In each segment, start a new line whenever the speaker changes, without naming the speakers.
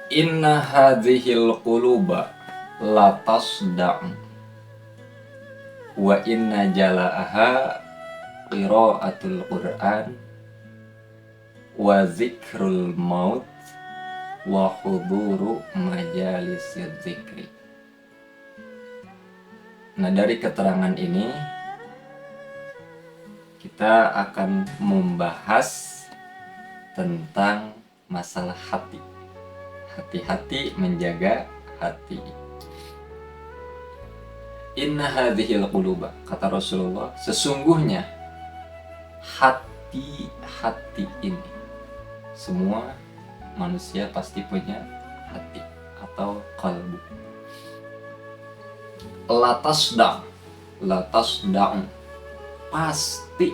Inna hadhil quluba la tasda' wa inna jala'aha qiraatul Qur'an wa zikrul maut wa huduru majalisir zikri. Nah, dari keterangan ini kita akan membahas tentang masalah hati. Hati-hati menjaga hati. Inna hadhil quluba, kata Rasulullah, sesungguhnya hati-hati ini, semua manusia pasti punya hati atau qalbu. Latasda' pasti,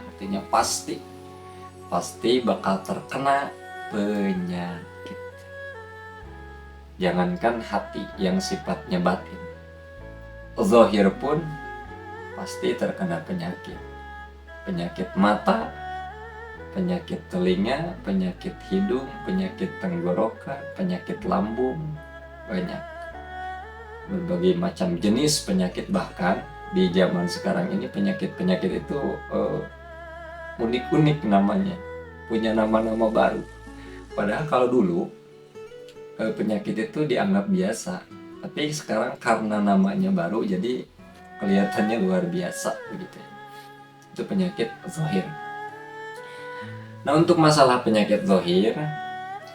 artinya pasti bakal terkena penyakit. Jangankan hati yang sifatnya batin, zahir pun pasti terkena penyakit. Penyakit mata, penyakit telinga, penyakit hidung, penyakit tenggorokan, penyakit lambung, banyak. Berbagai macam jenis penyakit, bahkan di zaman sekarang ini penyakit-penyakit itu unik-unik namanya, punya nama-nama baru. Padahal kalau dulu penyakit itu dianggap biasa, tapi sekarang karena namanya baru jadi kelihatannya luar biasa begitu. Itu penyakit zahir. Nah, untuk masalah penyakit zahir,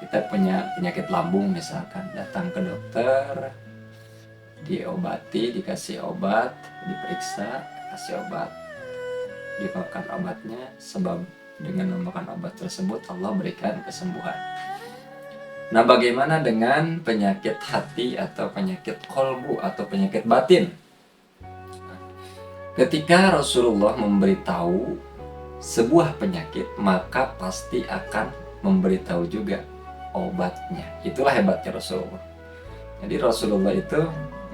kita punya penyakit lambung misalkan, datang ke dokter, diobati, dikasih obat, diperiksa, kasih obat, dimakan obatnya, sebab dengan memakan obat tersebut Allah berikan kesembuhan. Nah, bagaimana dengan penyakit hati atau penyakit kolbu atau penyakit batin? Ketika Rasulullah memberitahu sebuah penyakit, maka pasti akan memberitahu juga obatnya. Itulah hebatnya Rasulullah. Jadi Rasulullah itu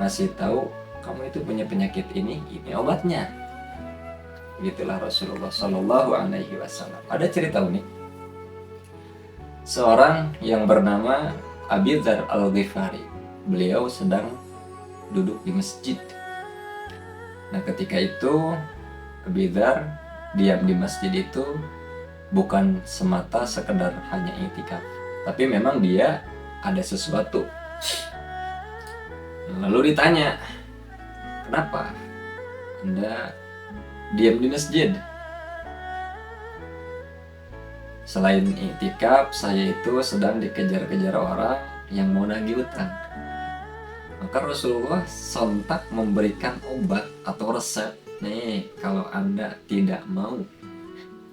ngasih tahu, kamu itu punya penyakit ini obatnya. Begitulah Rasulullah Shallallahu Alaihi Wasallam. Ada cerita unik. Seorang yang bernama Abi Dzar Al-Ghifari, beliau sedang duduk di masjid. Nah, ketika itu Abi Dzar diam di masjid itu bukan semata sekedar hanya i'tikaf, tapi memang dia ada sesuatu. Lalu ditanya, kenapa Anda diam di masjid? Selain i'tikaf, saya itu sedang dikejar-kejar orang yang mau nagih utang. Maka Rasulullah sontak memberikan obat atau resep. Nih, kalau Anda tidak mau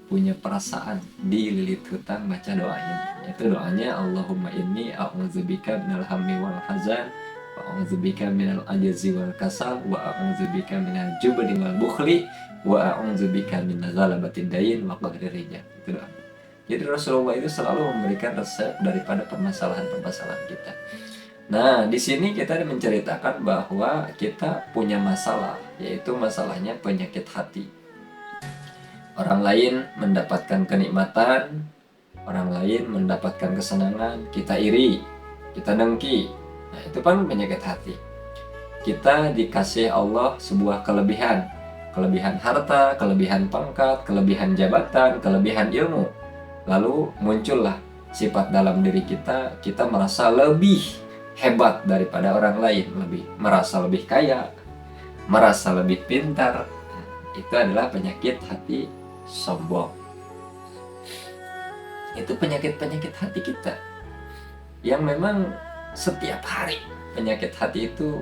punya perasaan dililit hutang, baca doa ini. Itu doanya, Allahumma inni a'udzubika minal hammi wal hazan, wa a'udzubika minal ajzi wal kasal, wa a'udzubika minal jubni wal bukhli, wa a'udzubika min zalabatid dain wa qahrir rijal. Itu doa. Jadi Rasulullah itu selalu memberikan resep daripada permasalahan-permasalahan kita. Nah, di sini kita menceritakan bahwa kita punya masalah, yaitu masalahnya penyakit hati. Orang lain mendapatkan kenikmatan, orang lain mendapatkan kesenangan, kita iri, kita dengki. Nah, itu kan penyakit hati. Kita dikasih Allah sebuah kelebihan harta, kelebihan pangkat, kelebihan jabatan, kelebihan ilmu. Lalu muncullah sifat dalam diri kita merasa lebih hebat daripada orang lain, merasa lebih kaya, merasa lebih pintar. Itu adalah penyakit hati sombong. Itu penyakit-penyakit hati kita yang memang setiap hari penyakit hati itu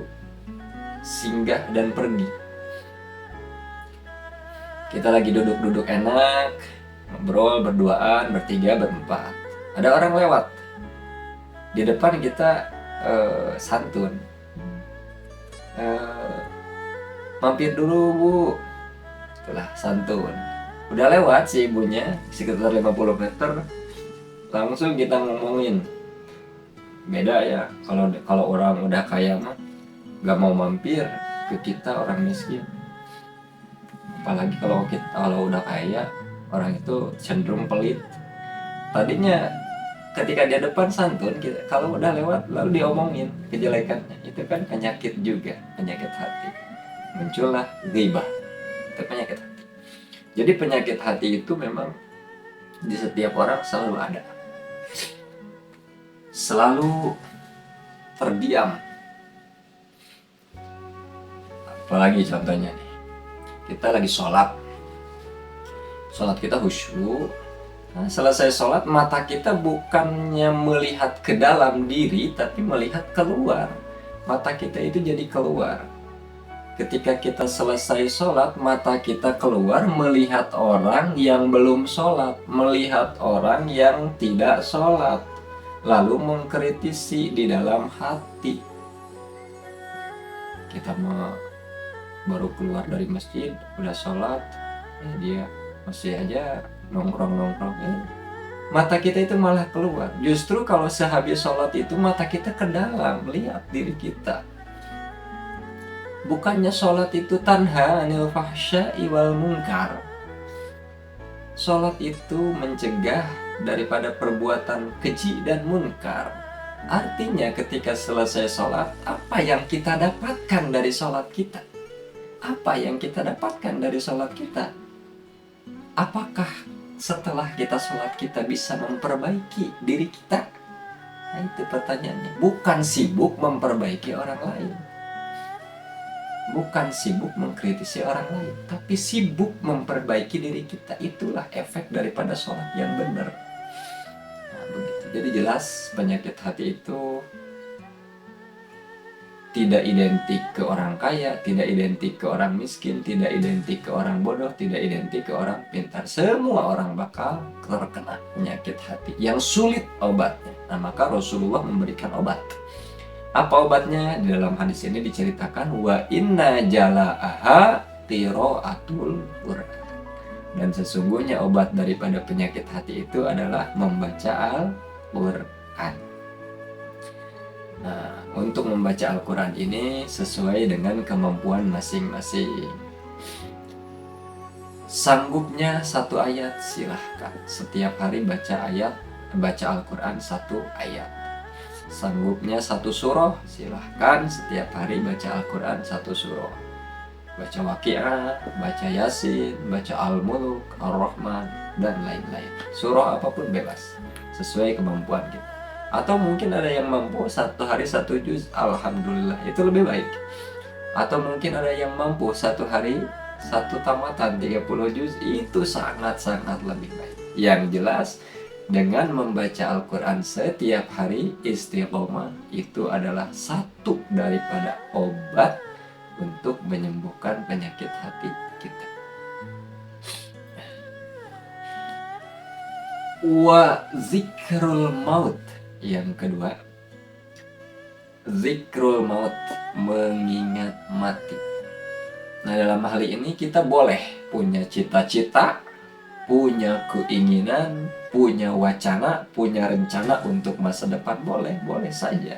singgah dan pergi. Kita lagi duduk-duduk enak, ngobrol berduaan, bertiga, berempat. Ada orang lewat di depan kita, santun, mampir dulu bu, itulah santun. Udah lewat si ibunya sekitar 50 meter, langsung kita ngomongin. Beda ya, kalau orang udah kaya mah gak mau mampir ke kita orang miskin. Apalagi kalau udah kaya, orang itu cenderung pelit. Tadinya ketika dia depan santun kita, kalau udah lewat lalu diomongin kejelekannya, itu kan penyakit juga, penyakit hati. Muncullah ghibah, itu penyakit hati. Jadi penyakit hati itu memang di setiap orang selalu ada, selalu terdiam. Apalagi contohnya nih, kita lagi sholat kita khusyuk. Nah, selesai sholat, mata kita bukannya melihat ke dalam diri, tapi melihat keluar. Mata kita itu jadi keluar. Ketika kita selesai sholat, mata kita keluar melihat orang yang belum sholat, melihat orang yang tidak sholat, lalu mengkritisi di dalam hati. Kita baru keluar dari masjid, udah sholat, dia masih aja nongkrong. Mata kita itu malah keluar. Justru kalau sehabis sholat itu mata kita ke dalam, lihat diri kita. Bukannya sholat itu tanha anil fahsya'i wal munkar. Sholat itu mencegah daripada perbuatan keji dan munkar. Artinya ketika selesai sholat, apa yang kita dapatkan dari sholat kita? Apa yang kita dapatkan dari sholat kita? Apakah setelah kita sholat kita bisa memperbaiki diri kita? Nah, itu pertanyaannya. Bukan sibuk memperbaiki orang lain, bukan sibuk mengkritisi orang lain, tapi sibuk memperbaiki diri kita. Itulah efek daripada sholat yang benar. Nah, begitu. Jadi jelas penyakit hati itu tidak identik ke orang kaya, tidak identik ke orang miskin, tidak identik ke orang bodoh, tidak identik ke orang pintar. Semua orang bakal terkena penyakit hati yang sulit obatnya. Nah, maka Rasulullah memberikan obat. Apa obatnya? Di dalam hadis ini diceritakan wa inna jala'aha qiraatul Qur'an. Dan sesungguhnya obat daripada penyakit hati itu adalah membaca Al-Qur'an. Nah, untuk membaca Al-Quran ini sesuai dengan kemampuan masing-masing. Sanggupnya 1 ayat, silahkan. Setiap hari baca Al-Quran 1 ayat. Sanggupnya 1 surah, silahkan. Setiap hari baca Al-Quran 1 surah. Baca Waqiah, baca Yasin, baca Al-Muluk, Ar-Rahman, dan lain-lain. Surah apapun bebas, sesuai kemampuan kita. Atau mungkin ada yang mampu 1 hari 1 juz, alhamdulillah, itu lebih baik. Atau mungkin ada yang mampu 1 hari 1 tamatan 30 juz, itu sangat-sangat lebih baik. Yang jelas dengan membaca Al-Quran setiap hari istiqomah itu adalah satu daripada obat untuk menyembuhkan penyakit hati kita. Wa zikrul maut. Yang kedua, zikrul maut, mengingat mati. Nah, dalam hal ini kita boleh punya cita-cita, punya keinginan, punya wacana, punya rencana untuk masa depan. Boleh saja.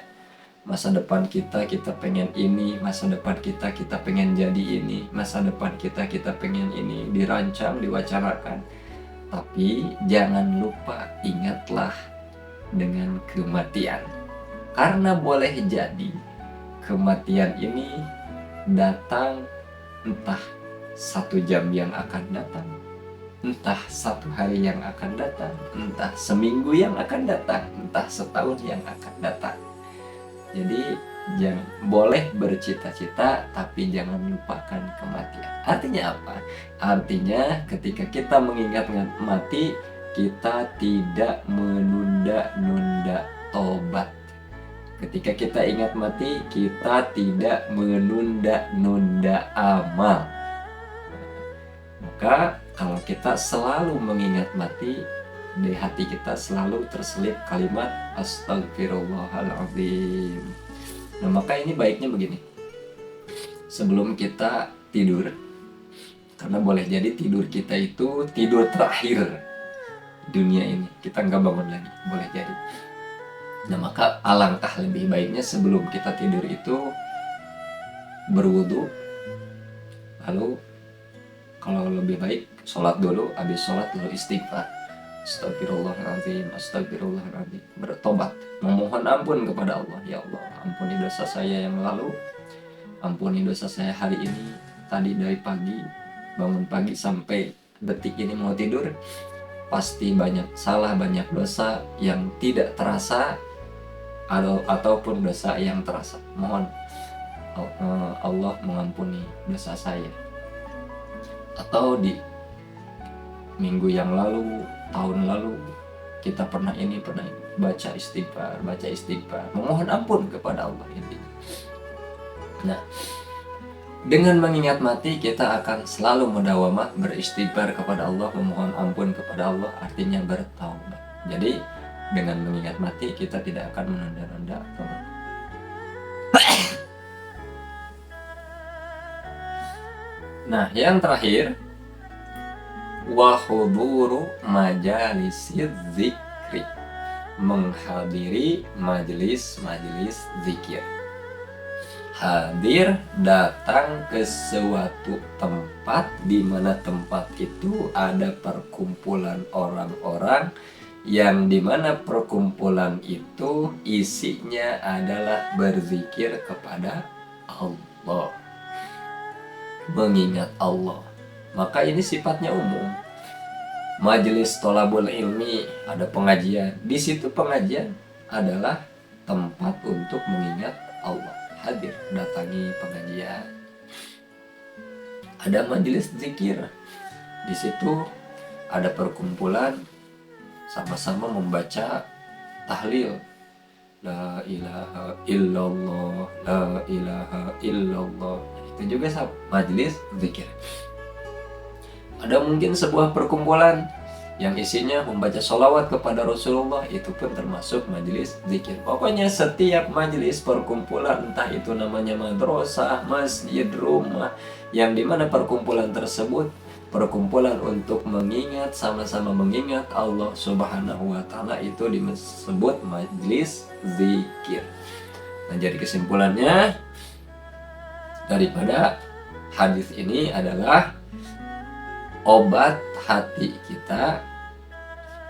Masa depan kita pengen ini, masa depan kita pengen jadi ini, masa depan kita pengen ini, dirancang, diwacanakan. Tapi jangan lupa, ingatlah dengan kematian. Karena boleh jadi kematian ini datang entah 1 jam yang akan datang, entah 1 hari yang akan datang, entah seminggu yang akan datang, entah setahun yang akan datang. Jadi jangan, boleh bercita-cita tapi jangan lupakan kematian. Artinya apa? Artinya ketika kita mengingat mati, kita tidak menunda-nunda tobat. Ketika kita ingat mati, kita tidak menunda-nunda amal. Maka kalau kita selalu mengingat mati, di hati kita selalu terselip kalimat astagfirullahaladzim. Nah, maka ini baiknya begini. Sebelum kita tidur, karena boleh jadi tidur kita itu tidur terakhir dunia ini, kita nggak bangun lagi, boleh jadi. Nah, maka alangkah lebih baiknya sebelum kita tidur itu berwudu, lalu kalau lebih baik sholat dulu, habis sholat lalu istighfar. Astagfirullahaladzim, astagfirullahaladzim. Bertobat, memohon ampun kepada Allah. Ya Allah, ampuni dosa saya yang lalu, ampuni dosa saya hari ini. Tadi dari pagi, bangun pagi sampai detik ini mau tidur, pasti banyak salah, banyak dosa yang tidak terasa ataupun dosa yang terasa. Mohon Allah mengampuni dosa saya. Atau di minggu yang lalu, tahun lalu, kita pernah ini, baca istighfar, memohon ampun kepada Allah intinya. Nah, dengan mengingat mati kita akan selalu mendawamah beristighfar kepada Allah, memohon ampun kepada Allah, artinya bertaubat. Jadi dengan mengingat mati kita tidak akan menunda-nunda taubat. Nah, yang terakhir, wa huduru majalisidz zikri, menghadiri majelis-majelis zikir. Hadir, datang ke suatu tempat di mana tempat itu ada perkumpulan orang-orang yang dimana perkumpulan itu isinya adalah berzikir kepada Allah, mengingat Allah. Maka ini sifatnya umum. Majelis tholabul ilmi, ada pengajian. Di situ pengajian adalah tempat untuk mengingat Allah. Hadir, datangi pengajian. Ada majelis zikir. Di situ ada perkumpulan sama-sama membaca tahlil. La ilaha illallah, la ilaha illallah. Itu juga majelis zikir. Ada mungkin sebuah perkumpulan yang isinya membaca sholawat kepada Rasulullah, itu pun termasuk majelis zikir. Pokoknya setiap majelis perkumpulan, entah itu namanya madrasah, masjid, rumah, yang dimana perkumpulan tersebut perkumpulan untuk mengingat, sama-sama mengingat Allah Subhanahu wa Ta'ala, itu disebut majelis zikir. Nah, jadi kesimpulannya daripada hadis ini adalah obat hati kita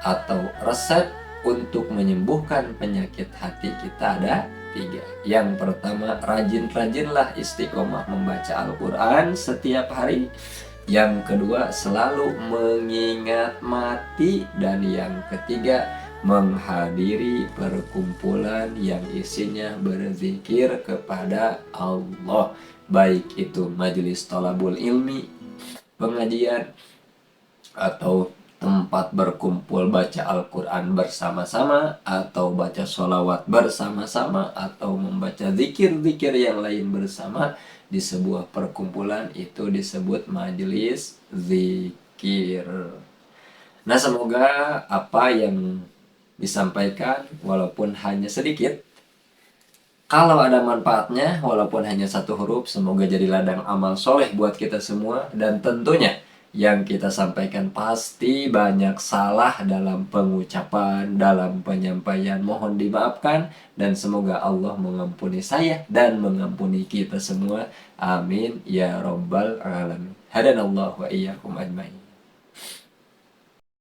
atau resep untuk menyembuhkan penyakit hati kita ada 3. Yang pertama, rajin-rajinlah istiqomah membaca Al-Quran setiap hari. Yang kedua, selalu mengingat mati. Dan yang ketiga, menghadiri perkumpulan yang isinya berzikir kepada Allah, baik itu majelis tholabul ilmi, pengajian, atau tempat berkumpul baca Al-Quran bersama-sama, atau baca sholawat bersama-sama, atau membaca zikir-zikir yang lain bersama di sebuah perkumpulan, itu disebut majelis zikir. Nah, semoga apa yang disampaikan walaupun hanya sedikit, kalau ada manfaatnya walaupun hanya 1 huruf, semoga jadi ladang amal soleh buat kita semua. Dan tentunya yang kita sampaikan pasti banyak salah dalam pengucapan, dalam penyampaian, mohon dimaafkan. Dan semoga Allah mengampuni saya dan mengampuni kita semua. Amin ya rabbal alamin. Hadanallahu wa iyyakum ajmain.